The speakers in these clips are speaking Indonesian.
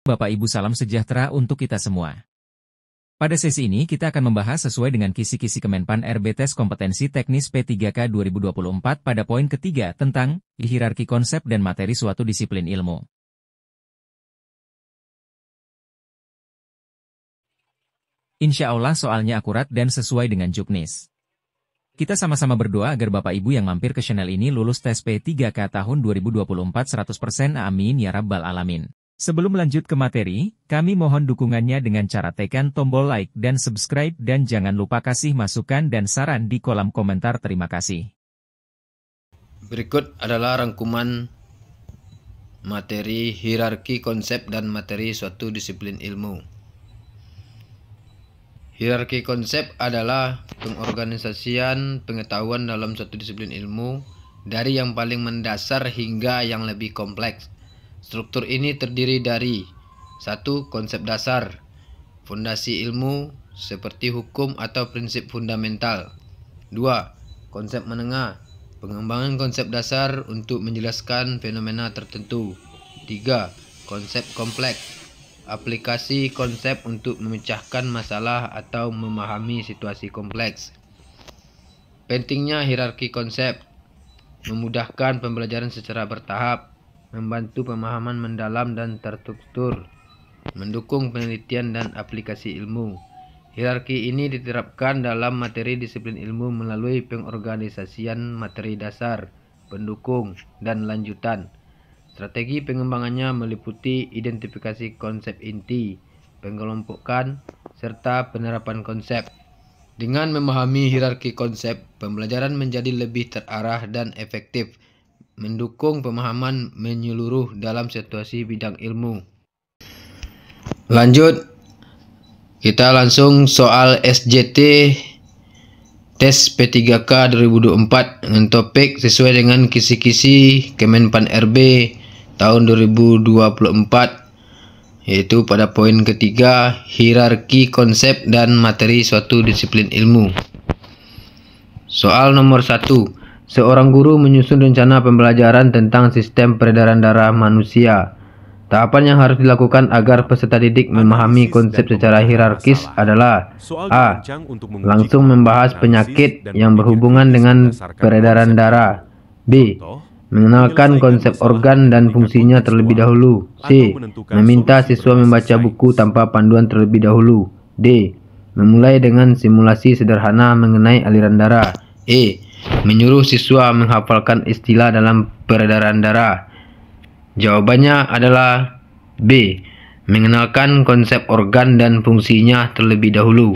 Bapak Ibu, salam sejahtera untuk kita semua. Pada sesi ini kita akan membahas sesuai dengan kisi-kisi Kemenpan RB Tes Kompetensi Teknis P3K 2024 pada poin ketiga tentang hierarki konsep dan materi suatu disiplin ilmu. Insya Allah soalnya akurat dan sesuai dengan juknis. Kita sama-sama berdoa agar Bapak Ibu yang mampir ke channel ini lulus tes P3K tahun 2024 100%, amin ya rabbal alamin. Sebelum lanjut ke materi, kami mohon dukungannya dengan cara tekan tombol like dan subscribe dan jangan lupa kasih masukan dan saran di kolom komentar. Terima kasih. Berikut adalah rangkuman materi hierarki konsep dan materi suatu disiplin ilmu. Hierarki konsep adalah pengorganisasian pengetahuan dalam suatu disiplin ilmu dari yang paling mendasar hingga yang lebih kompleks. Struktur ini terdiri dari 1. Konsep dasar, fondasi ilmu seperti hukum atau prinsip fundamental. 2. Konsep menengah, pengembangan konsep dasar untuk menjelaskan fenomena tertentu. 3. Konsep kompleks, aplikasi konsep untuk memecahkan masalah atau memahami situasi kompleks. Pentingnya hierarki konsep, memudahkan pembelajaran secara bertahap, membantu pemahaman mendalam dan terstruktur, mendukung penelitian dan aplikasi ilmu. Hierarki ini diterapkan dalam materi disiplin ilmu melalui pengorganisasian materi dasar, pendukung, dan lanjutan. Strategi pengembangannya meliputi identifikasi konsep inti, pengelompokan, serta penerapan konsep. Dengan memahami hierarki konsep, pembelajaran menjadi lebih terarah dan efektif, mendukung pemahaman menyeluruh dalam situasi bidang ilmu. Lanjut, kita langsung soal SJT tes P3K 2024 dengan topik sesuai dengan kisi-kisi Kemenpan RB tahun 2024, yaitu pada poin ketiga, hierarki konsep dan materi suatu disiplin ilmu. Soal nomor 1. Seorang guru menyusun rencana pembelajaran tentang sistem peredaran darah manusia. Tahapan yang harus dilakukan agar peserta didik memahami konsep secara hierarkis adalah A. Langsung membahas penyakit yang berhubungan dengan peredaran darah. B. Mengenalkan konsep organ dan fungsinya terlebih dahulu. C. Meminta siswa membaca buku tanpa panduan terlebih dahulu. D. Memulai dengan simulasi sederhana mengenai aliran darah. E. Menyuruh siswa menghafalkan istilah dalam peredaran darah. Jawabannya adalah B. Mengenalkan konsep organ dan fungsinya terlebih dahulu.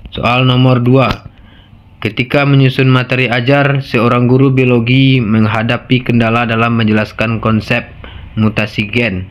Soal nomor 2. Ketika menyusun materi ajar, seorang guru biologi menghadapi kendala dalam menjelaskan konsep mutasi gen.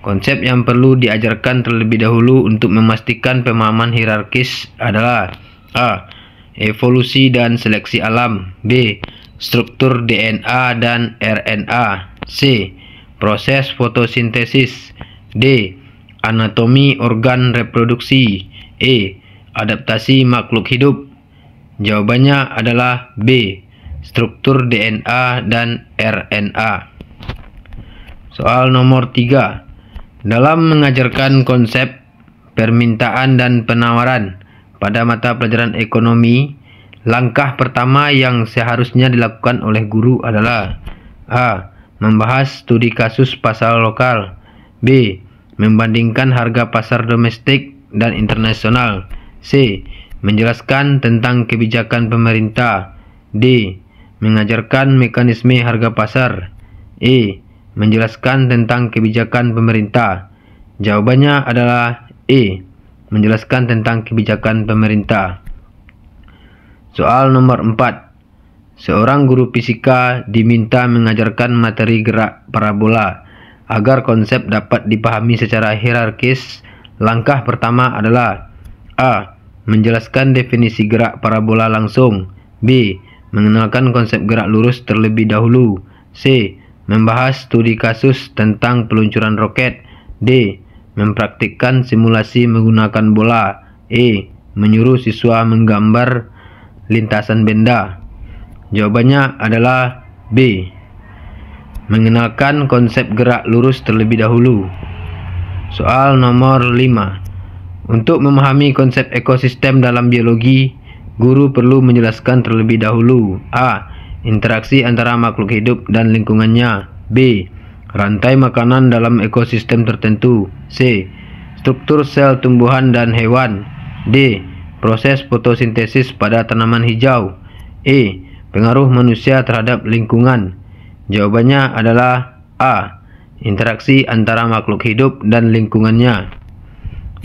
Konsep yang perlu diajarkan terlebih dahulu untuk memastikan pemahaman hierarkis adalah A. Evolusi dan seleksi alam. B. Struktur DNA dan RNA. C. Proses fotosintesis. D. Anatomi organ reproduksi. E. Adaptasi makhluk hidup. Jawabannya adalah B. Struktur DNA dan RNA. Soal nomor 3. Dalam mengajarkan konsep permintaan dan penawaran pada mata pelajaran ekonomi, langkah pertama yang seharusnya dilakukan oleh guru adalah A. Membahas studi kasus pasar lokal. B. Membandingkan harga pasar domestik dan internasional. C. Menjelaskan tentang kebijakan pemerintah. D. Mengajarkan mekanisme harga pasar. E. Menjelaskan tentang kebijakan pemerintah. Jawabannya adalah E. Menjelaskan tentang kebijakan pemerintah. Soal nomor 4. Seorang guru fisika diminta mengajarkan materi gerak parabola. Agar konsep dapat dipahami secara hierarkis, langkah pertama adalah A. Menjelaskan definisi gerak parabola langsung. B. Mengenalkan konsep gerak lurus terlebih dahulu. C. Membahas studi kasus tentang peluncuran roket. D. Mempraktikkan simulasi menggunakan bola. E. Menyuruh siswa menggambar lintasan benda. Jawabannya adalah B. Mengenalkan konsep gerak lurus terlebih dahulu. Soal nomor 5. Untuk memahami konsep ekosistem dalam biologi, guru perlu menjelaskan terlebih dahulu: A. Interaksi antara makhluk hidup dan lingkungannya. B. Rantai makanan dalam ekosistem tertentu. C. Struktur sel tumbuhan dan hewan. D. Proses fotosintesis pada tanaman hijau. E. Pengaruh manusia terhadap lingkungan. Jawabannya adalah A. Interaksi antara makhluk hidup dan lingkungannya.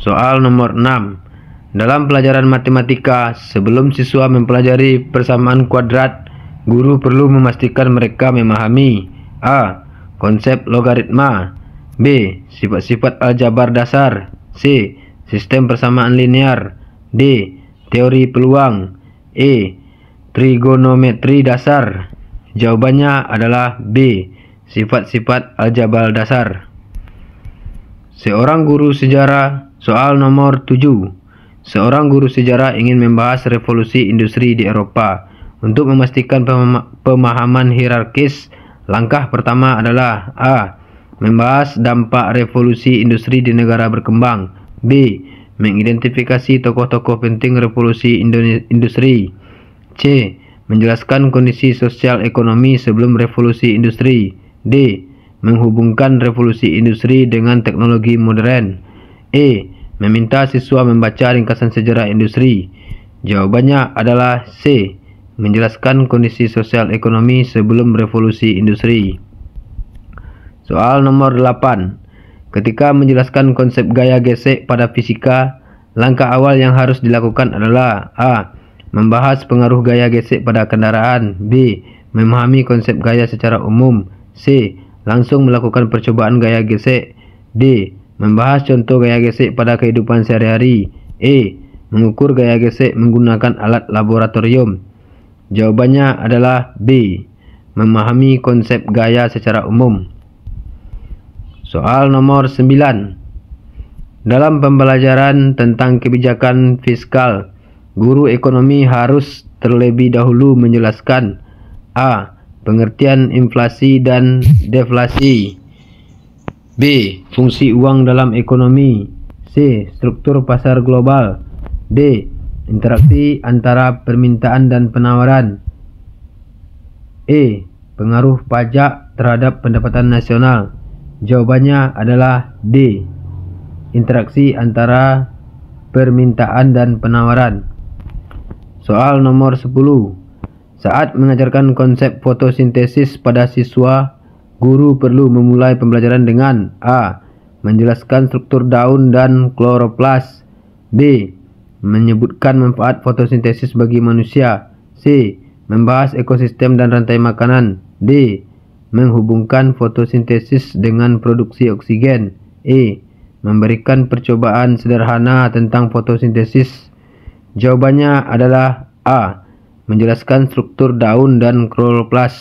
Soal nomor 6. Dalam pelajaran matematika, sebelum siswa mempelajari persamaan kuadrat, guru perlu memastikan mereka memahami: A. Konsep logaritma. B. Sifat-sifat aljabar dasar. C. Sistem persamaan linear. D. Teori peluang. E. Trigonometri dasar. Jawabannya adalah B. Sifat-sifat aljabar dasar. Seorang guru sejarah. Soal nomor 7. Seorang guru sejarah ingin membahas revolusi industri di Eropa. Untuk memastikan pemahaman hierarkis, langkah pertama adalah: A. Membahas dampak revolusi industri di negara berkembang. B. Mengidentifikasi tokoh-tokoh penting revolusi industri. C. Menjelaskan kondisi sosial ekonomi sebelum revolusi industri. D. Menghubungkan revolusi industri dengan teknologi modern. E. Meminta siswa membaca ringkasan sejarah industri. Jawabannya adalah C. Menjelaskan kondisi sosial ekonomi sebelum revolusi industri. Soal nomor 8. Ketika menjelaskan konsep gaya gesek pada fisika, langkah awal yang harus dilakukan adalah: A. Membahas pengaruh gaya gesek pada kendaraan. B. Memahami konsep gaya secara umum. C. Langsung melakukan percobaan gaya gesek. D. Membahas contoh gaya gesek pada kehidupan sehari-hari. E. Mengukur gaya gesek menggunakan alat laboratorium. Jawabannya adalah B. Memahami konsep gaya secara umum. Soal nomor 9. Dalam pembelajaran tentang kebijakan fiskal, guru ekonomi harus terlebih dahulu menjelaskan: A. Pengertian inflasi dan deflasi. B. Fungsi uang dalam ekonomi. C. Struktur pasar global. D. Interaksi antara permintaan dan penawaran. E. Pengaruh pajak terhadap pendapatan nasional. Jawabannya adalah D. Interaksi antara permintaan dan penawaran. Soal nomor 10. Saat mengajarkan konsep fotosintesis pada siswa, guru perlu memulai pembelajaran dengan: A. Menjelaskan struktur daun dan kloroplas. B. Menyebutkan manfaat fotosintesis bagi manusia. C. Membahas ekosistem dan rantai makanan. D. Menghubungkan fotosintesis dengan produksi oksigen. E. Memberikan percobaan sederhana tentang fotosintesis. Jawabannya adalah A. Menjelaskan struktur daun dan kloroplas.